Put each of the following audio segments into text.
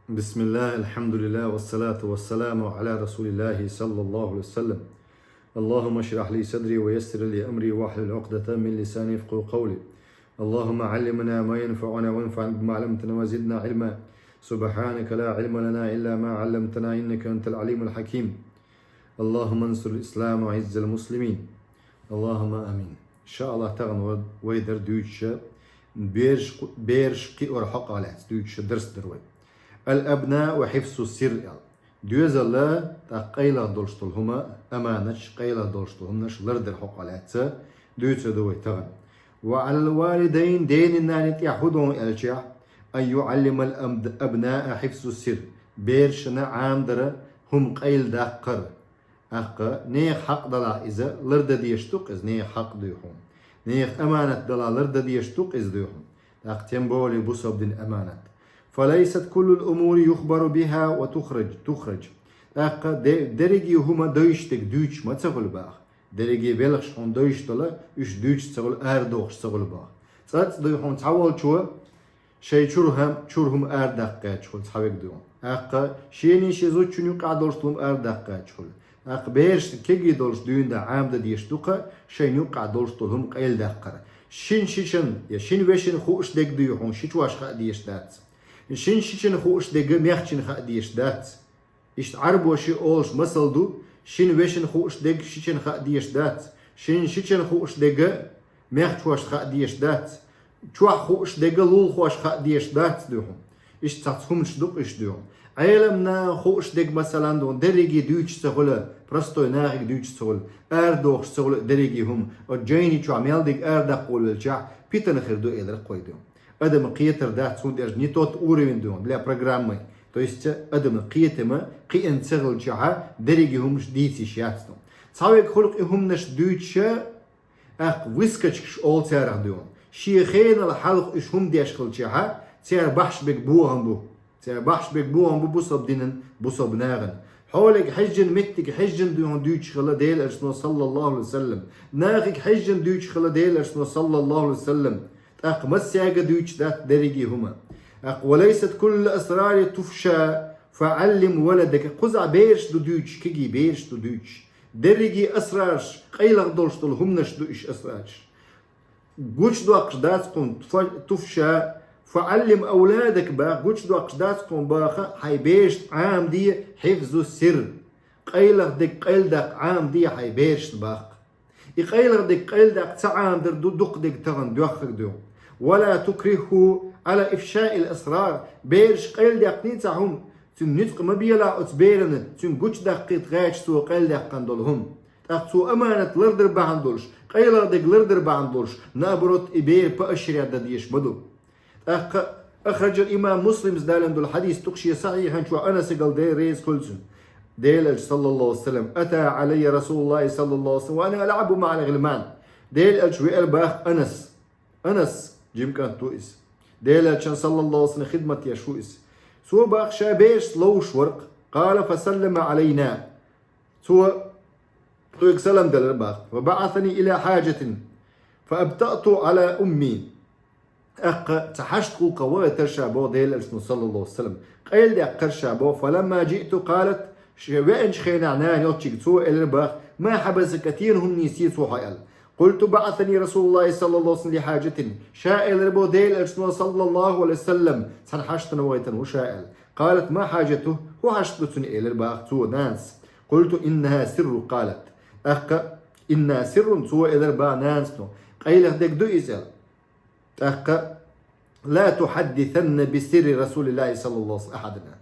بسم الله الحمد لله والصلاة والسلام على رسول الله صلى الله عليه وسلم. اللهم اشرح لي صدري ويسر لي أمري واحلل عقدة من لساني يفقهوا قولي. اللهم علمنا ما ينفعنا وانفعنا بما علمتنا وزدنا علما. سبحانك لا علم لنا إلا ما علمتنا إنك أنت العليم الحكيم. اللهم انصر الإسلام وعز المسلمين. اللهم آمين. إن شاء الله تغنود ويدر دوتش بيرش كي ورحق على دوتش درس دروي. الأبناء وحفظ السر دوز الله تقيله دولشتلهما أمانش قيله دولشتلهمنش لردر حق على دوتش دوي تغن. وعلى الوالدين دين النانت يحودون الجع أن يعلم الأبناء حفظ السر بيرشنا عامدر هم قيل دقر نيخ حق دلا إذا لرد ديشتوق إز نيخ حق ديهم نيخ أمانة دلا لرد ديشتوق إز ديهم تنبولي بصب دين أمانة. فليست كل الأمور يخبر بها وتخرج درجي هما دوشتك دوش ما تقول باخ درجي بلغش هون دوشتلا إيش دوش تقول أردوش تقول باخ صارت دوهم تعول شو شيء شورهم أردق قاتشول تحويك دوم شيني شيزو شنو قادرش لهم أردق قاتشول بيرش كيجي دولش دون دا عام دا ديشتوقة شينو قادرش لهم قيل دقر شين يا شين وشين خوش دق دوهم شيتواش خا ديشتات شين خوش دق ميخشين خا ديشتات إيش عربو شي أولش مسلدو شين وشين خوش دق شين خا ديشتات شين خوش دق ميخشواش خا ديشتات شو خوش دق لول خوش خا ديشتات دوهم إيش تعطهم شدق إيش دوهم عالمنا خوش دق مثلا دون درجي دوش تقول простой ناغي دوش تقول أردوش تقول درجي هم الجيني شو عمل دق أردق قول الجع بيتنا خير دو إلر قويدهم أدم قيتر ده تسود إيش نيتوت أورين دوم لا برنامج то есть أدم قيتما قي انتقل جع درجي هم ديتي شياتهم صاوي خلق هم نش دوش ويسكتش أول تارع دوم شيخين الحلق إيش هم ديش خل جع تيار بحش بكبوهم بو تيار بحش بكبوهم بو بوصب دينن بوصب ناغن حولك حجن متك حجن دون دوش خلا ديل أرسنو صلى الله عليه وسلم ناغك حجن دوش خلا ديل أرسنو صلى الله عليه وسلم مسياق دوش ذات درجي هما وليست كل الأسرار تفشى فعلم ولدك قزع بيرش دو دوش كيجي بيرش دو دوش درجي أسرارش قيلغ دولش دول همنش دوش أسرارش قوش دو أقشداتكم تفشى فعلم أولادك باخ قوش دو أقشداتكم باخ حيبيش عام دي حفظ السر قيلغ دك قيل دك عام دي حيبيش باخ يقيلغ دك قيل دك تعام در دو دق دك تغن دوخك دو ولا تكرهه على إفشاء الأسرار بيرش قيل دك نيتهم تن نتق مبيلا أتبيرن تن قوش دك قيت غاش سو قيل دك قندلهم تقصو أمانة لردر باندولش قيلغ دك لردر باندولش نابرت إبير بأشريا داديش بدو أخرج الإمام مسلم زدالن دول حديث تقشي صحيحا شو أنا سيقل دي ريز كلسن ديل صلى الله عليه وسلم أتى علي رسول الله صلى الله عليه وسلم وأنا ألعب مع الغلمان ديل أجوئل باخ أنس جيم كان توئس ديل صلى الله عليه وسلم خدمة يشوئس سو باخ شابيش لوش ورق قال فسلم علينا سو تويك سلم دل باخ وبعثني إلى حاجة فأبتأت على أمي تحشت قوة ترشابو ديل أرسنو صلى الله عليه وسلم قيل دي أقرشابو فلما جئت قالت وين شخينا عنان يوتشيك سوء الرباخ ما حبس كثير هم نيسي سوحيال قلت بعثني رسول الله صلى الله عليه وسلم لحاجة شائل ربو ديل أرسنو صلى الله عليه وسلم سنحشت نويتا وشائل قالت ما حاجته هو حشتتني إلى الرباخ سوء نانس قلت إنها سر قالت إنها سر سوء إلى الرباخ نانسنو قيل ديك دو إزال لا تحدثن بسر رسول الله صلى الله عليه وسلم أحدنا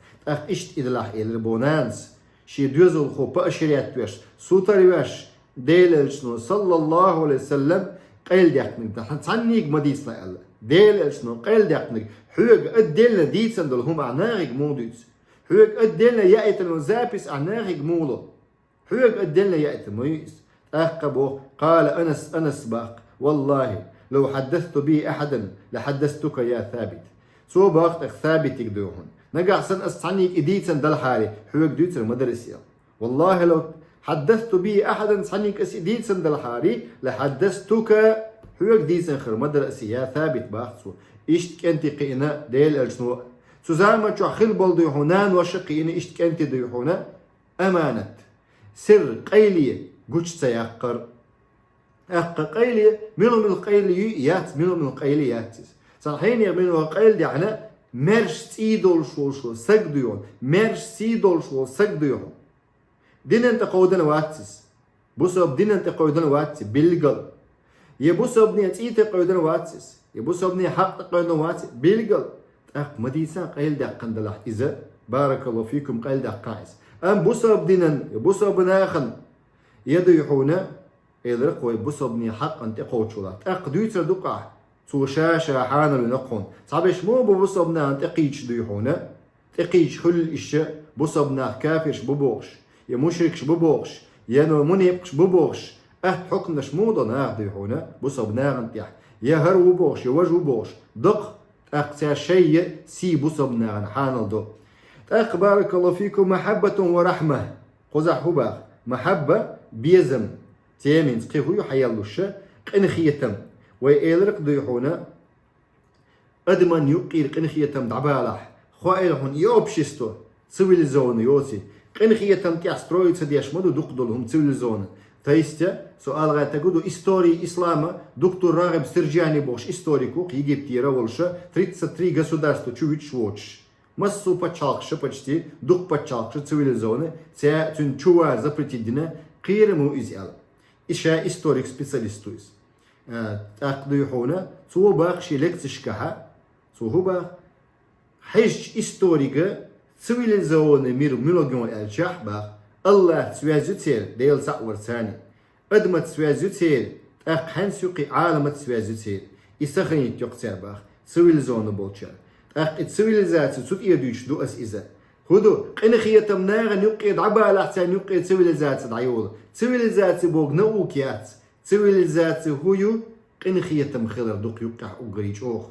إشت إذا لاح إلى البونانس شي دوزل خو بأشريات ويش سوتر ويش ديل صلى الله عليه وسلم قيل ديقنك تعنيك مديسنا الله ديل قيل ديقنك حوق أدلنا ديتسن دول هم عناغيك موديس حوق أدلنا يأتن زابس عناغيك مولو حوق أدلنا يأتن ميس قال أنس باق والله لو حدثت به أحدا لحدثتك يا ثابت سو باقت ثابت يقدوهن نقع سن أستعنيك إديتسن دل حالي حوك دوتسن مدرسيا والله لو حدثت به أحدا استعنيك إديتسن دل حالي لحدثتك حوك ديتسن خير مدرسي يا ثابت باقت سو إشت كنتي قينا ديل أجنو سوزاما جو خل بول ديحونان وشقي إن إشتك أنت ديحونا أمانة سر قيلية قوش سيقر أق قيلية منو من القيليات منو من القيليات صحيح منو القيل دعنا مرش سيدول شو سجديون مرش سيدول شو سجديون دين أنت قودنا واتس بوسب دين أنت قودنا واتس بالقل يبوسب نيتيت قودنا واتس يبوسب ني حق قودنا واتس بالقل أق مديسا قيل دقن دلح إذا بارك الله فيكم قيل دقائس أم بوسب دينن يبوسب ناخن يديحونا إذا قوي بوسب ني حق أنت قوتشولات أق دويتر دقع سوشاشة حانا لنقون صعبش مو بوصبنا تقيش ديحونا تقيش كل الشيء بوصبنا كافرش ببوغش يا مشركش ببوغش يا منيبش ببوغش حكمناش موضنا ديحونا بوصبنا انتيح يا هر وبوغش يا وجه وبوغش دق أقتا شيء سي بوصبنا حانا دو بارك الله فيكم محبة ورحمة قزح هباغ محبة بيزم تيمين تقيهو يحيالو الشيء قنخيتم ويألرق ديحونا أدمن يقير قنخيتم دعبالح خوائلهن يوبشستو цивилизованный يوسي قنخيتم تيستروي تديش مدو دقدلهم цивилизованный تايستا سؤال غاية تقولوا истории إسلاما دكتور راغب سرجاني بوش историкук Египтира волша 33 государства чувить швоч массу почалкша почти дух почалкша цивилизованный ця тюн чува запретидина قيرمو إزيال إشا историк специалистуис أقديحونا سو باقشي لكتشكها سو هو حج إستوريكا цивилизованный мир миллион الشح با الله связью цель ديل سأور ثاني أدمت связью цель أق هنسوقي عالمت связью цель إسخني تيقتر باخ цивилизованный болчар أق الцивилизация سوت إيدوش دو أس إذا هدو قنخية مناغن يقيد عبالة حتى يقيد цивилизация دعيول цивилизация بوغ نوكيات цивилизация هو قنخية مخلر دوق يقع أقريج أوخ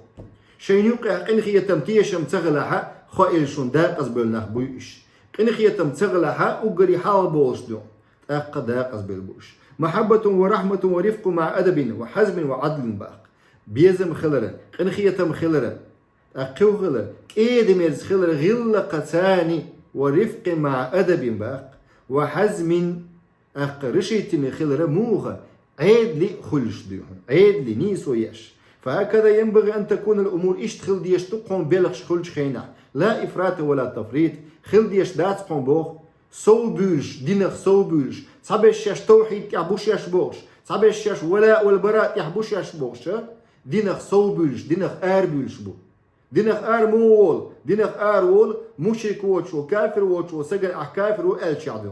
شين يقع قنخية تيشم تغلها خائل شون داق أزبلناه بويش قنخية تغلها أقري حال بولش دو أق داق أزبل محبة ورحمة ورفق مع أدب وحزم وعدل باق بيزم خلر قنخية مخلر أقو خلر كيد مرز خلر غلق ثاني ورفق مع أدب باق وحزم أق رشيتني خلر موغا عيد لي خلش ديهم عيد لي نيس ويش فهكذا ينبغي أن تكون الأمور إشتخل ديش تقوم بلغش خلش خينا لا إفراط ولا تفريط خل ديش دات قوم بوغ سو بولش دينخ سو بولش صابش ياش توحيد يحبوش ياش بوغش صابش ياش ولاء والبراء يحبوش ياش بوغش دينخ سو بولش دينخ آر بولش بو دينخ آر مول دينخ آر وول مشرك ووتشو كافر ووتشو سجن كافر وألش عدو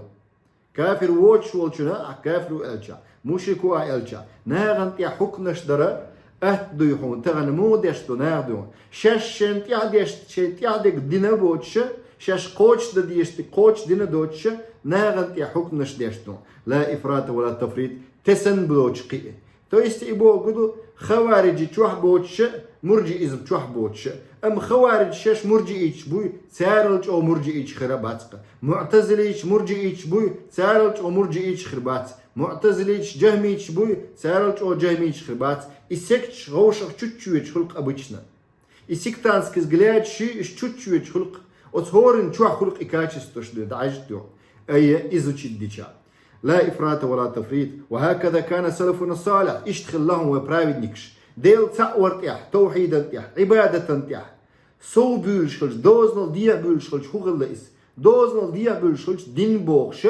كافر ووتش ووتشنا كافر وألش مشرك وألش ناغن يا حكم نشدرة أهدو يحون تغن مو ديشتو ناغدو شاش شنت يعديشت شنت يعدك دينا بوتش شاش قوتش ديشت قوتش دينا دوتش ناغن يا حكم نشديشتو لا إفراط ولا تفريط تسن بلوتش قيء تو يستيبو قدو خوارجي تشوح بوتش مرجي إزم تشوح بوتش أم خوارج شاش مرجي إيش بوي سارلج أو مرجي إيش خرباتك معتزليش مرجي إيش بوي سارلج أو مرجي إيش خربات معتزليش جهميش بوي سارلج أو جهميش خربات إسكتش غوشك чуть-чуть خلق обычно إسكتانский взгляд شيء чуть-чуть خلق отхорен чух خلق и качество что даждё أي изучить дича لا إفراط ولا تفريط وهكذا كان سلفنا الصالح اشتغل لهم وبراودنيكش ديل تأورت يح توحيدا يح عبادة يح سو بولشلش دوزنال ديا بولشلش هوغل إس دوزنال ديا بولشلش دين بوغش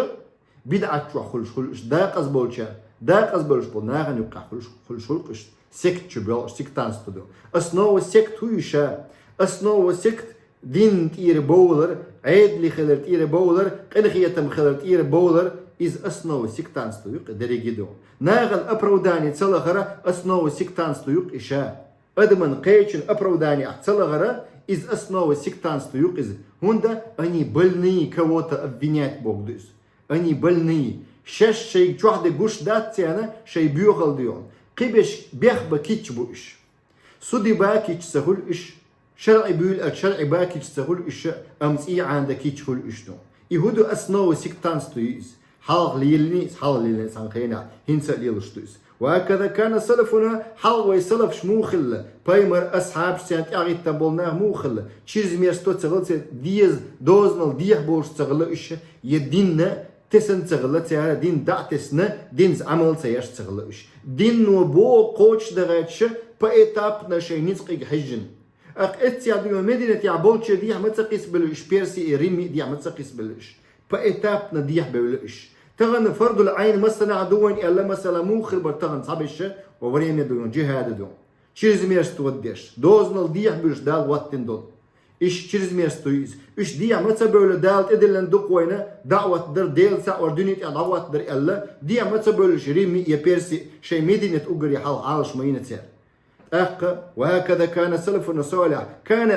بدعة خلش داقز بولشا داقز بولش بول ناغن يقع خلش سكت شبل سكتانس تدو أسنو سكت هويشا أسنو سكت دين تير بولر عيد لي خلر تير بولر قنخيتم خلر تير بولر из основы сектантства юк дерегидо. Наган оправдание целогара основы сектантства юк иша. Адман кейчин оправдание целогара из основы сектантства юк из. Хунда они больные кого-то обвинять Бог дыс. Они больные. Шеш шей чухде гуш дат тяна шей бюхал дион. Кибеш бехба кич буиш. Суди ба кич сахул иш. شرعي بيقول الشرع باكي تستغل إيش أمسي عندك يدخل إيشتو يهودو أسنو سكتانستو يز حال ليلني سان خينا هنسا ليلشتوس وهكذا كان سلفنا حلوي سلف شموخل بايمر أصحاب سيانت أغيت تبولناه موخل چیز ميرستو تغل ديز دوزنال ديح بولش تغل إش يديننا تسن تغل تيار دين دعتسنا دينز عمل تياش تغل إش دين نو بو قوش دغاتش بأيتاب نشي نزقيق حجن اتيا ديو مدينة يعبولش ديح متقيس بلوش بيرسي إريمي ديح متقيس بلوش بأيتاب نديح بلوش تغن فرض العين مثلا عدوين إلا مثلا موخر برتغن صعبش ووريم يدون جهاد دون چیز ميرستو وديش دوزنال ديح بلوش دال واتن دول إيش چیز ميرستو يز إيش ديح متى بقول دالت إدلن دقوينا دعوة در ديل ساعة وردنيت دعوة در إلا ديح متى بقولش ريمي يبيرسي شيء مدينة أجري حال عالش مينة سير وهكذا كان سلفنا صالح كان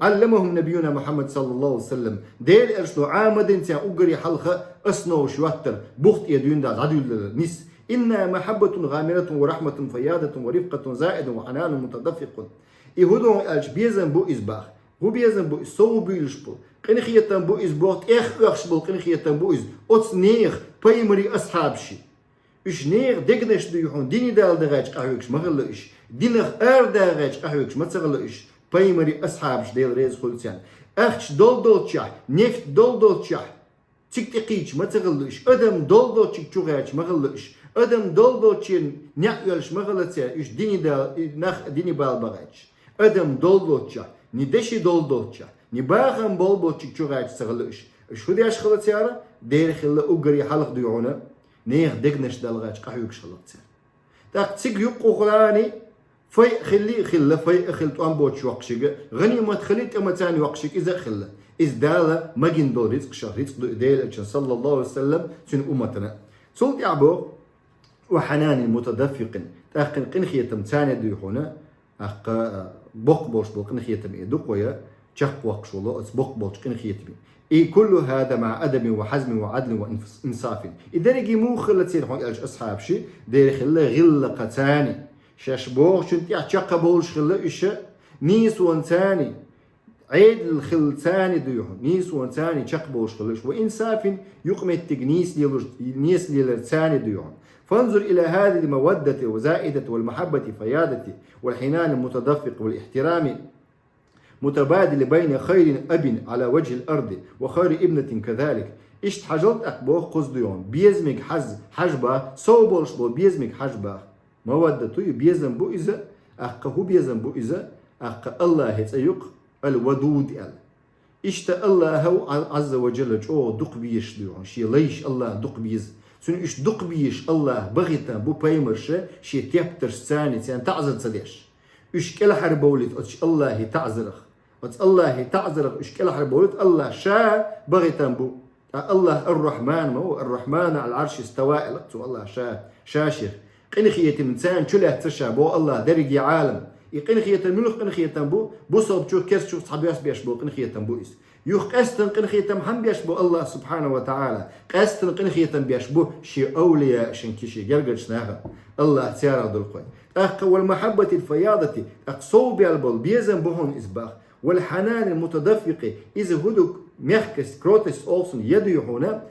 علمهم نبينا محمد صلى الله عليه وسلم ديل إرشلو عامدين تيا أجري حلخة أسنو شواتر بخت يدين دا عدل نس إنها محبة غامرة ورحمة فيادة ورفقة زائد وحنان متدفق يهودون ألش بيزن بو إزباخ هو بيزن بو إسو بيلشبو قنخية بو إزبوت أخشبو قنخية بو إز أتس نيخ بايمري أصحاب شي إش نيخ دقنش ديوحون ديني دال دغاج قهوكش مغلقش دينخ دغاج قهوكش متغلقش بايمري أصحابش ديل ريز خلصيان أخش دول تشاح نفت دول تشاح تكتقيش متغلقش أدم دول تشوغاش مغلقش أدم دول تشين نعيلش مغلطيان إش ديني دال نخ ديني بالبغاج أدم دول تشاح ندشي دول تشاح نباغم بول تشوغاش تغلقش شو دياش خلصيارة دير خلا أجري حلق ديوعنا نيخ دقنش دالغاج قهوكش خلصيان تاك تيك يقو خلاني في خلة في خلت أم بوتش وقشيك غني ما تخليت أما تاني وقشيك إذا خلة إذ دالة ما جن دول رزق شهر رزق ديل صلى الله عليه وسلم سن أمتنا صلت يعبو وحنان متدفق تأخن قنخية تمتاني دي هنا أخ بوق بوش بوق قنخية تمي دقويا شق وقش والله أس بوق بوش قنخية تمي إيه كل هذا مع أدب وحزم وعدل وإنصاف إذا رجي مو خلة تصير هون أصحاب شيء دير خلة غلة قتاني شاش بوغ شنتي عشاق بولش خلا إيش نيس وانتاني عيد الخلتاني ديوهم نيس وانتاني شاق بولش خلاش وإنصاف يقم التجنيس نيس للتاني ديوهم فانظر إلى هذه المودة وزائدة والمحبة فيادة والحنان المتدفق والاحترام متبادل بين خير أب على وجه الأرض وخير ابنة كذلك إيش حجلت أقبوه قصديون بيزمك حجبة صوبولش بو بيزمك حجبة مودته بيزن بو إذا هو بيزن بو إذا الله هتأيق الودود إشتا الله هو عز وجل جو دق بيش ديون شي ليش الله دق بيز سن إش دق بيش الله بغيتا بو بايمرش شي تيبترش ثاني تيان تعزل صديش إش كلا حربولت أتش الله تعزرخ أتش الله تعزرخ إش كلا حربولت الله شا بغيتا بو الله الرحمن ما هو الرحمن على العرش استوى الله شاشخ قنخية منسان شو له تشابه الله درجي عالم يقنخية الملوك قنخية بو صوب شو كرس شو صحابي بيشبو قنخية بو إس يخ قستن قنخية هم بيشبو الله سبحانه وتعالى قستن قنخية بيشبو شي أولياء شنكشي جرجش ناها الله تيارا دول قوي والمحبة الفياضة أقصو بالبول بيزن بهون إسباخ والحنان المتدفق إذا هدوك ميخكس كروتس أولسون يدو هنا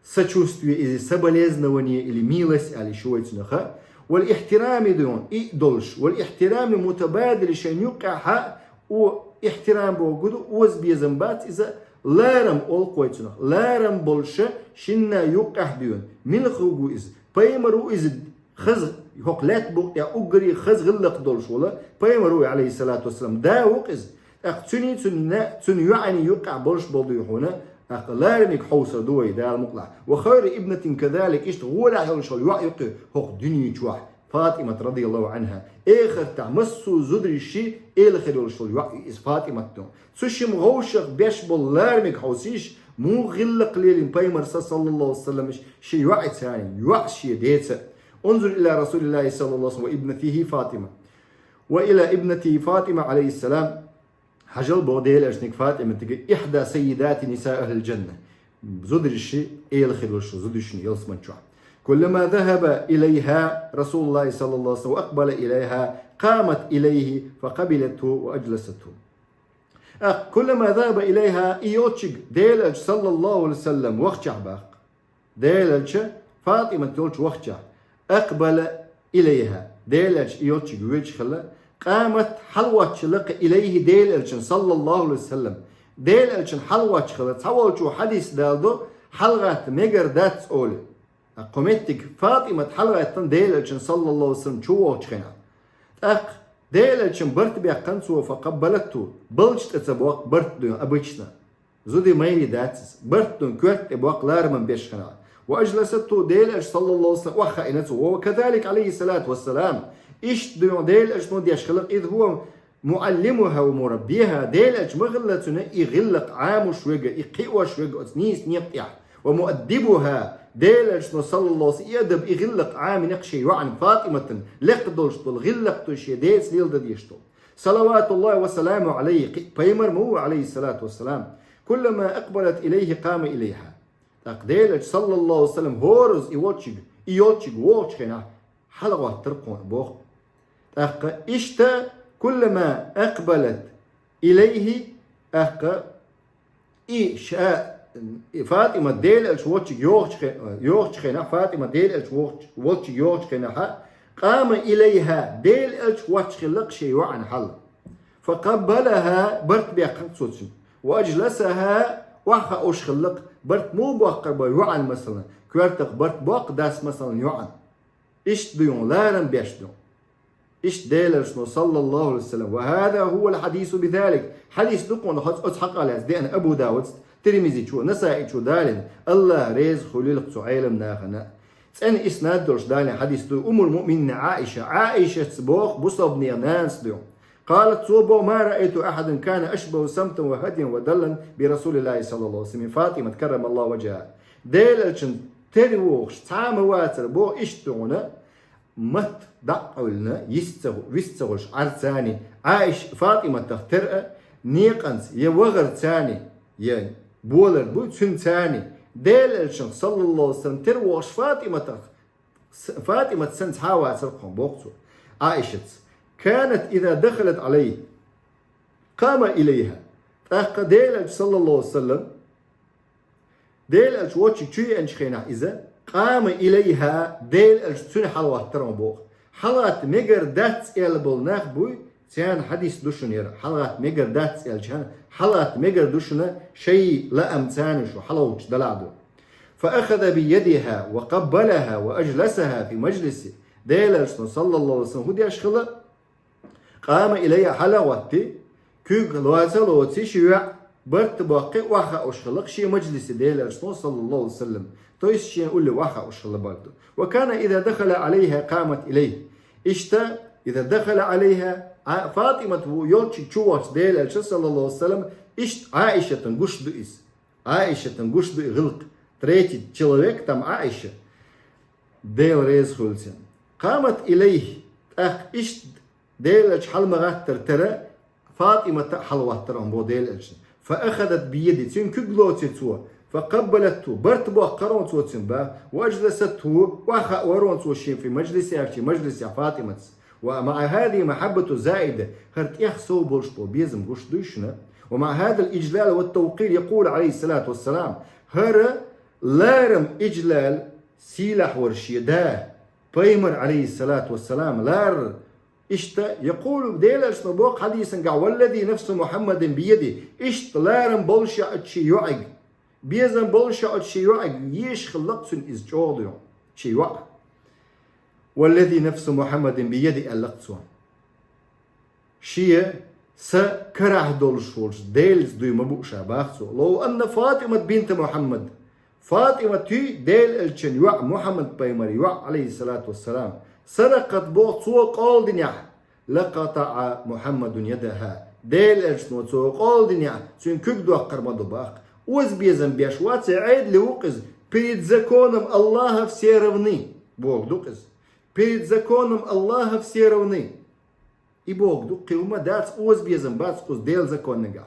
сочувствие или соболезнование или милость или شويتنخا والاحترام دون إدولش والاحترام المتبادل شيء يقع واحترام بوجوده وز بيزنبات إذا لارم أول قويتنخ لارم بولشة شنا يقع دون من خروجو إذا بيمرو إذا خز هقلات بوق يا أجري خز غلق دولش ولا بيمرو عليه الصلاة والسلام دا وقز أقتني تن يعني يقع بولش بولدو هنا أقلارنك حوصر دوي دار مقلع وخير ابنة كذلك إشت غولا هولش الوعيق هق دنيا جواح فاطمة رضي الله عنها آخر تعمسو زدري الشيء آخر هولش الوعي إز فاطمة دون سوشم غوشق بيش باللارنك حوصيش مو غلق ليلين بايمر صلى الله عليه وسلم شيء وعي ثاني وعي شيء ديتا انظر إلى رسول الله صلى الله عليه وسلم وابنته فاطمة وإلى ابنته فاطمة عليه السلام حجل بوديل أجنك فاطمة تقول إحدى سيدات نساء أهل الجنة زودر الشيء إيه خير وشو زودر الشيء يلصمن شو كلما ذهب إليها رسول الله صلى الله عليه وسلم وأقبل إليها قامت إليه فقبلته وأجلسته كلما ذهب إليها إيوتشك ديلج صلى الله عليه وسلم وقت باق ديلج فاطمة تقولش وقت أقبل إليها ديل ألش يوتش جويتش خلا قامت حلوة لق إليه ديل ألشن صلى الله عليه وسلم ديل ألشن حلوة خلا تحول شو حديث دالدو حلقة مجر داتس أولي قمتك فاطمة حلقة ديل ألشن صلى الله عليه وسلم شو واتشخنا أق ديل ألشن برت بيقنسو فقبلته بلشت أتبوق برت دون أبيشنا زودي ميري داتس برت دون كوت أبوق لارمن بيشخنا وأجلسته ديل ألش صلى الله عليه وسلم وخائنته وكذلك عليه الصلاة والسلام إيش دون ديل ألش نودي أشخلق إذ هو معلمها ومربيها ديل ألش مغلتنا يغلق عام شوية يقوى شوية أتنيس نيقطع ومؤدبها ديل ألش صلى الله عليه وسلم يدب يغلق عام نقشي وعن فاطمة لقدوش غلق تشي ديل سليل ديشتو صلوات الله وسلامه عليه بيمر مو عليه الصلاة والسلام كلما أقبلت إليه قام إليها تقدير صلى الله عليه وسلم هورز يوتشيغ ووتشخنا حلقة ترقون بوخ أق إشتا كلما أقبلت إليه أق إشاء فاطمة ديل ألش يوتشخنا فاطمة ديل ألش يوتشخنا قام إليها ديل ألش واتشخلق شيء عن حل فقبلها برت بيقصوتشن وأجلسها وحا أشخلق برت مو بوقر بيوعن مثلا كوارتق برت بوق داس مثلا يوعن إيش ديون لارن بيش ديون إيش ديلر صلى الله عليه وسلم وهذا هو الحديث بذلك حديث دقون أتحق على دين أبو داود ترمزي شو نسائي شو دالن الله ريز خليل سعيل مناخنا تسأل إسناد درش دالن حديث دو أم المؤمنين عائشة سبوخ بصبني ناس ديون قالت صوبو ما رأيت أحد كان أشبه سمتا وهديا ودلا برسول الله صلى الله عليه وسلم فاطمة كرم الله وجهها ديل ألشن تروخش تعام واتر بو إشتونا مت دعولنا يستغش عرساني عايش فاطمة تخترق نيقنس يوغر تاني يعني بولر بو تاني ديل ألشن صلى الله عليه وسلم تروخش فاطمة سنت حاواتر قم بوقتو عائشة كانت إذا دخلت عليه قام إليها ديل صلى الله عليه وسلم ديل واتش تشي أنشخينا إذا قام إليها ديل تشي حلوة ترم بوخ حلقة ميجر داتس إلبل نخبوي تيان حديث دوشنير حلقة ميجر داتس إلشان حلقة ميجر دوشنا شيء لا أمتانش وحلوش دلعدو فأخذ بيدها وقبلها وأجلسها في مجلسه ديل صلى الله عليه وسلم هدي أشخلة قام إليها حلوتي كوك لواتي شيوع برت باقي واخا أشخلق شي مجلس ديل صلى الله عليه وسلم تويس شي نقول له واخا أشخلق برضه وكان إذا دخل عليها قامت إليه إشتا إذا دخل عليها فاطمة يولتشي تشوش ديل صلى الله عليه وسلم إشت عائشة تنقش بإس عائشة تنقش بغلق تريتي تشلوك تم عائشة ديل ريز خلسن قامت إليه إشت ديل حل مغاتر ترى فاطمة حلوة ترى بو ديل فأخذت بيدي تين كجلوتي تو فقبلته برت بو قرون تو تنبا وأجلسته وخا ورون تو شي في مجلس فاطمة ومع هذه محبة زائدة هرت يخسو بولشبو بيزم غش دوشنا ومع هذا الإجلال والتوقير يقول عليه الصلاة والسلام هر لارم إجلال سيلح ورشيدا بيمر عليه الصلاة والسلام لار إشتا يقول ديلش نبوق حديثا قال والذي نفس محمد بيدي إشت لارم بولشا أتشي يعق بيزن بولشا أتشي يعق يش خلقتن إزجوديو شي يعق والذي نفس محمد بيدي ألقتون شيء سكره دولشولش ديلز دوي مبوشا باخسو لو أن فاطمة بنت محمد فاطمة تي ديل الشن يعق محمد بيمر يعق عليه الصلاة والسلام سرقت بوت سوق قال دنيا لقطع محمد يدها ديل ارسنو سوق قال دنيا سين كدو قرمدو باق وز بيزن بيشوات عيد لوقز بيد زكونم الله في سيروني بوق دوقز بيد زكونم الله في سيروني يبوق دو قيومة دات وز بيزن بات قز ديل زكون نقع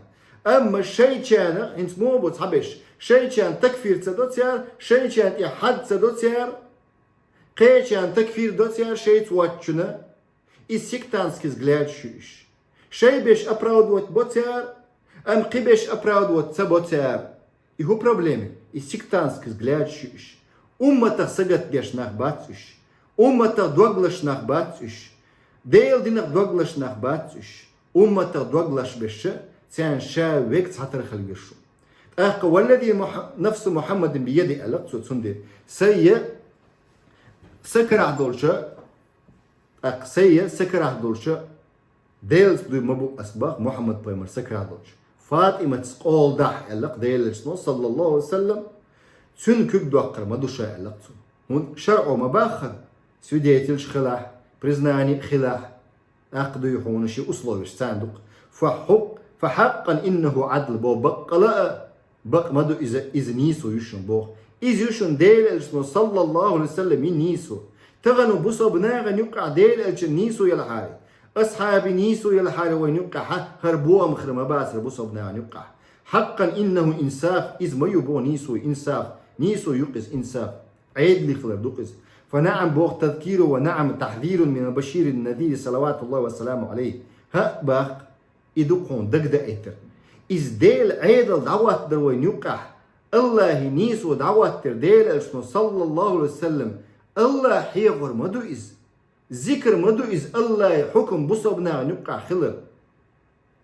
اما الشيء كان انت مو بتحبش شيء كان تكفير تدوتيار شيء كان احد تدوتيار قيشان تكفير دوتيار شيء تواتشنا إسيكتانسكيز غلاد شوش شيء بيش أبراود وات بوتيار أم قبيش أبراود وات سبوتيار إيه هو بروبليمي إسيكتانسكيز غلاد شوش أمة سجت جاش ناخ باتش Ummata dwaglash nach batsush. Deel dinak dwaglash nach batsush. Ummata dwaglash beshe. Tian sha wekt hatar khalgishu. والذي نفس محمد بيدي ألق سندي سي سكر عدولشة سي سكر عدولشة ديلز دو مبو أسباق محمد بيمر سكر عدولشة فاطمة تقول دح ألق ديلز صلى الله عليه وسلم سن كيك دوقر ما دوشة ألق هون شرعه مباخر سوديتلش خلاح برزناني خلاح أقدو يحون شي أصلوش صندوق فحقا إنه عدل بو بقلاء بق مدو إذا نيسو يشون بوخ إذ يشون ديل الشنو صلى الله عليه وسلم نيسو تغنو بصو بناغا يقع ديل الشن نيسو يلحاري أصحابي نيسو يلحاري وين يقع هربوها مخرمة باسر بصو بناغا يقع حقا إنه إنساف إذ ما يبو نيسو إنساف نيسو يقز إنساف عيد لي خلر دوقز فنعم بوخ تذكير ونعم تحذير من بشير النذير صلوات الله وسلامه عليه ها باق إدوكون دقدا إتر إز ديل عيدل دعوات دروين يقع الله نيسو دعوات ديل أشنو صلى الله عليه وسلم الله حيغر مدو إز ذكر مدو إز الله حكم بصبنا يقع خلر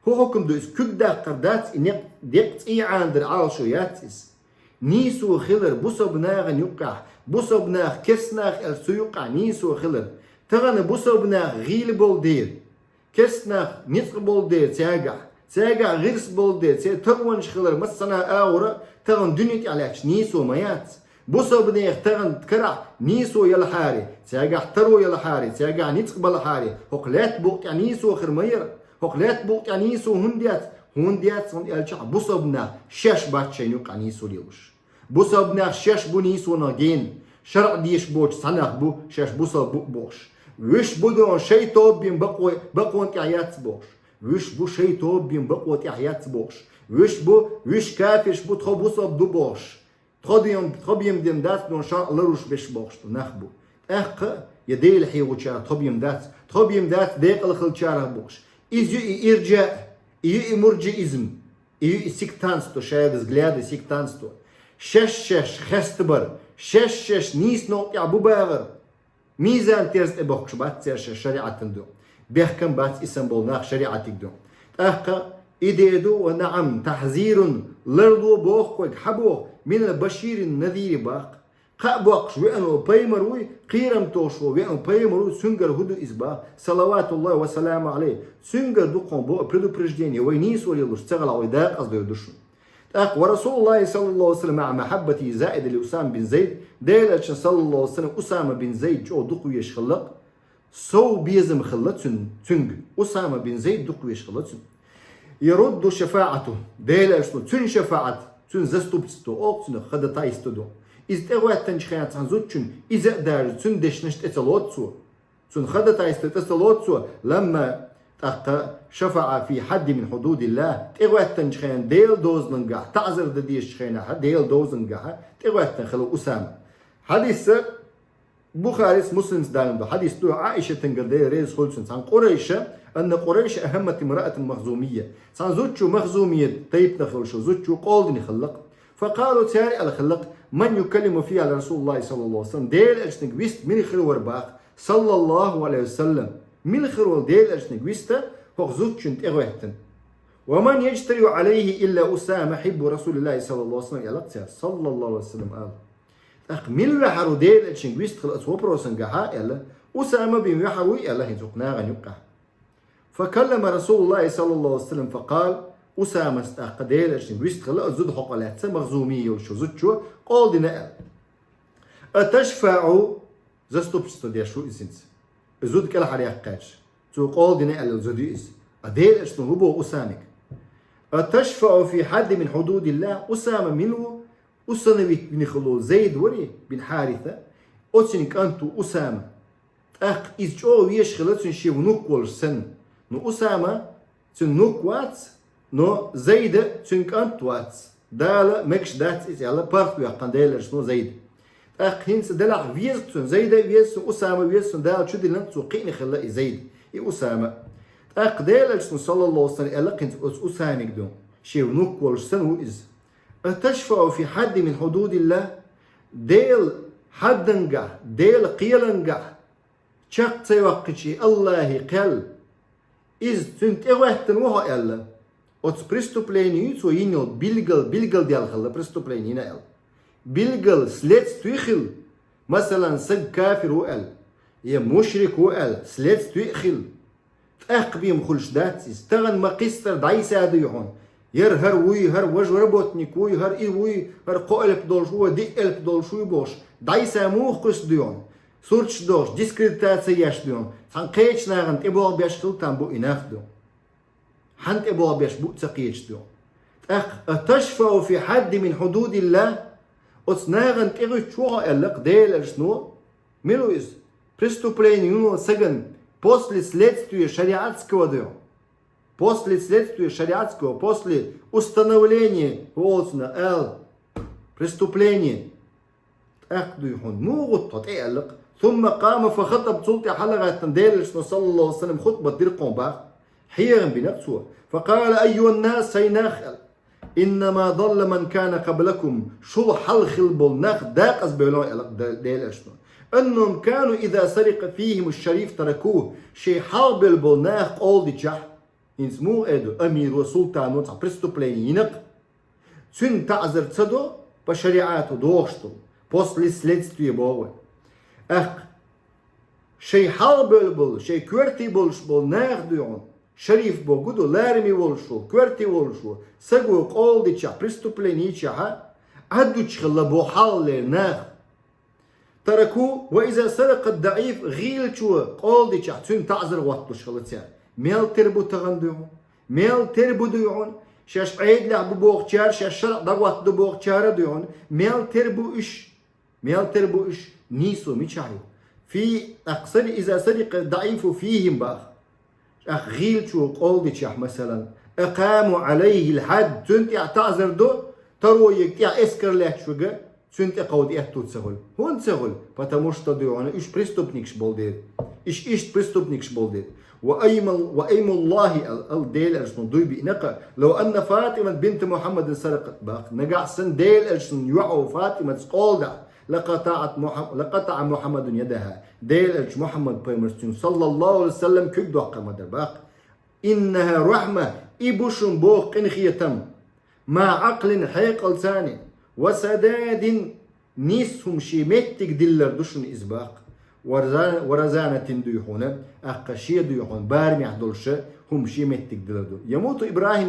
هو حكم دو إز كدا قردات إنك ديقت إيعان در عالشو ياتيس نيسو خلر بصبنا يقع بصبنا كسناخ ألسو يقع نيسو خلر تغن بصبنا غيل بول دير كسناخ نطق بول دير تاقع غيرس بول دير تغوانش خلر مصنا آورا تغن دنيتي علاش نيسو ميات بوصو بنيخ تغن تكرع نيسو يلحاري تاقع ترو يلحاري تاقع نطق بالحاري هقلات بوقت نيسو خرمير هقلات بوقت نيسو هنديات صند يلشع بوصو بنا شاش باتشي نوقع نيسو ليوش بوصو بنا شاش بو نيسو ناقين شرع ديش بوش صناخ بو شاش بوصو بوش وش بدون شي توبين بقوان تعيات بوش وش بو شي توبين بقوان تعيات بوش وش كافرش بو تخبوصو بدو بوش تخبيم دين دات نون شان الله روش بش بوش نخبو يدي الحيو تشار تخبيم دات ديق الخل تشار بوش إزيو إرجاء إيو مرجئизм إيو سيكتانستو شايد взгляды сектантство شش خستبر شش نيس نوت يعبو باغر ميزان تيرز إبوخش بات تيرش شريعة دو بيحكم بات إسنبول ناخ شريعة دو إديدو ونعم تحذير لردو بوخ حبوخ من البشير النذير باق قابوخش وأنو بيمروي قيرم توشو وأنو بيمروي سنجر هدو إزبا صلوات الله وسلام عليه سنجر دوقون بو بريدو برجديني وينيس وليلوش تغل عويداق أصدو يدوشو ورسول الله صلى الله عليه وسلم مع محبته زائد لأسامة بن زيد ديل صلى الله عليه وسلم أسامة بن زيد جو دقو يشخلق سو بيزم خلط تنج أسامة بن زيد دقو يشخلط يرد شفاعته ديل أشتو تن شفاعت تن زستو بستو أوقتنا خد تايستو دو إذ تغوات تنشخيات عنزوت تن إذا دار تن دشنشت اتلوتسو تن خد تايستو اتلوتسو لما شفع في حد من حدود الله تغوات تنشخيان ديل دوز لنقاح تعذر ديش خينا ديل دوز لنقاح تغوات تنخلو أسامة حديث بخاري مسلم دائم دو حديث دو عائشة تنقل ريز خلصن عن قريشة أن قريش أهمت امرأة مخزومية عن زوجو مخزومية طيب نخلشو زوجو قول نخلق فقالوا تاري على خلق من يكلم فيه على رسول الله صلى الله عليه وسلم ديل أجنك ويست من خلو ورباق صلى الله عليه وسلم من خلو ديل أجنك ويست هو زوجو انت ومن يجتري عليه إلا أسامة حب رسول الله صلى الله عليه وسلم صلى الله عليه وسلم قال أقمل وحرو ديل أجنك ويست خلق وبروسن قحا إلا أسامة بن وحروي إلا هنزقنا غنيقه فكلم رسول الله صلى الله عليه وسلم فقال أسامة استقديل أشين ويست خلق زود حقلات مغزومية وشو زود شو قال دينا أتشفع زستوب ستوديا شو إسنس زود كلا حريقاتش تو قال دينا الزود إس أديل أشين هو أسامك أتشفع في حد من حدود الله أسامة منه أسامة بن خلول زيد وري بن حارثة أتشنك أنتو أسامة إذ جو ويش خلتشن شي ونوك سن نو أسامة تنوك واتس نو زيد تنكانت واتس دالا مكش دات إس يلا بارتو يقان دايلرش نو زيد هينس دلع فيزتون زيد فيزتون أسامة فيزتون دالا شو دي لنتو قيني خلا زيد أسامة دايلرش صلى الله عليه وسلم ألا كنت أسامك دون شي ونوك والسن هو إز أتشفع في حد من حدود الله ديل حدنجا ديل قيلنجا شق تي وقتي الله قال إز تنت وقتن وهو ألا أت преступление تو ينو بيلجل ديال خلا преступление نال بيلجل سليت تيخل مثلا سج كافر وقال يا مشرك وقال سليت تيخل أقبيم خلش دات استغن ما قصر دايس هذا يهون ير هر وي هر وج ربوتنيك وي هر إي وي هر قالب دول شو دي قلب دول شو بوش دايس مو قص ديون سورش دوش ديسكريتاتسيا ياش ديون تان قيتش ناغن تبوا بيش خلتان بو إناف ديون حنت تبوا بيش بو تقيتش ديون أتشفع في حد من حدود الله أتناغن تيغي شوها ألق ديل أرسنو ميلو إز преступление سجن после следствия шариатского дела, после следствия шариатского, после установления преступления, ثم قام فخطب سلطة حلقة ديل صلى الله عليه وسلم خطبة ديرقون باخ حيرا بنفسه فقال أيها الناس سيناخل إنما ضل من كان قبلكم شو حلخل بالناخ داقس بيلون ديل أشنو أنهم كانوا إذا سرق فيهم الشريف تركوه شيء حرب البناخ أول دي جح إنسمو إدو أمير وسلطان وتع преступление ينق سن تعذر تصدو بشريعاته دوشتو после следствия بوه شيء حرب البل شيء كورتي بولش بناخ ديون شريف بوجودو لارمي ولشو كورتي ولشو سجو أول دي جح преступление جح عدو تشخل بو حال ناخ تركوه وإذا سرق الضعيف غيل شو قول دي شحتون تعذر وقتو شغلتين ميل تربو تغندون ميل تربو ديون شاش عيد لعب بوغتشار شاش شرق دوات دو بوغتشار ديون ميل تربو إش نيسو ميشايو في أقصر إذا سرق الضعيف فيهم باخ غيل شو قول دي شح مثلا أقاموا عليه الحد تنت تعذر دو ترو يكتيا اسكر له شوغا سنت قود إحتو تسهل هون تسهل потому что ديونا إيش преступникش болдер إيش преступникش болдер وأيم الله الديل أرسن دوي بإنقا لو أن فاطمة بنت محمد سرقت باق نقع سن ديل أرسن يوعو فاطمة سقولدا لقطع محمد يدها ديل أرس محمد بيمرسن صلى الله عليه وسلم كيك دوقا مدر باق إنها رحمة إبوشن بوق إنخيتم مع عقل حيقل ثاني وسداد نيسهم شيمتك دلر دوشن إزباق ورزانة ديوحونا أقشية ديوحون بارمي عدلش هم شيمتك دلر دو يموت إبراهيم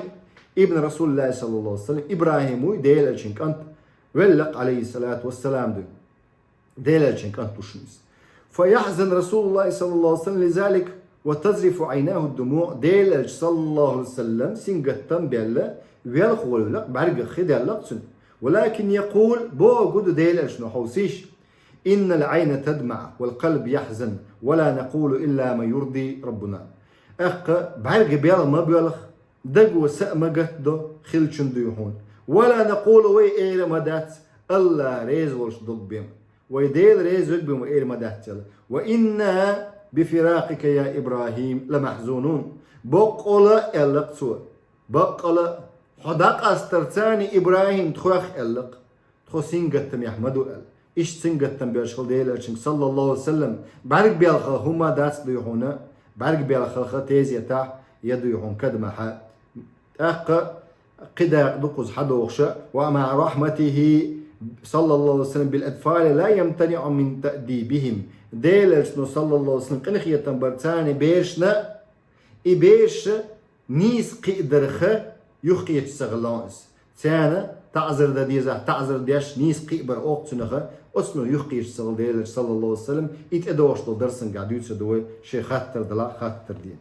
ابن رسول الله صلى الله عليه وسلم إبراهيم ديل الشنك أنت ولق عليه الصلاة والسلام دو ديل الشنك أنت وشنس فيحزن رسول الله صلى الله عليه وسلم لذلك وتزرف عيناه الدموع ديل صلى الله عليه وسلم سنجتم بيلا ويلخول لق برق خدع لق سن ولكن يقول بو قد ديل شنو حوسيش إن العين تدمع والقلب يحزن ولا نقول إلا ما يرضي ربنا بعرق بيال ما بيالخ دق وسأ ما قتدو خلشن ديوحون ولا نقول وي إير مدات الله ريز ولش ضد بهم ويديل ريز بهم وإير مدات وإنا بفراقك يا إبراهيم لمحزونون بقولا ألقتوا بقولا حداق استرتاني إبراهيم تخوخ ألق تخو سنجتم يحمدو أل إيش سنجتم بيشخل ديلا صلى الله عليه وسلم بعرق بيالخل هما داس ديوحونا بعرق بيالخل تيز يتاح يديوحون كدمحا قدا دقز حدوخشا ومع رحمته صلى الله عليه وسلم بالأطفال لا يمتنع من تأديبهم ديلا صلى الله عليه وسلم قنخية برتاني بيشنا إبيش نيس قدرخ يخي يتسغلانس ثانا تعذر دا ديزا تعذر ديش نيس قيبر اوقتنخه اسنو يخي يتسغل ديل صلى الله عليه وسلم اتدوش دو درسن قاعد يتسدوي شي خاطر دلا خاطر دين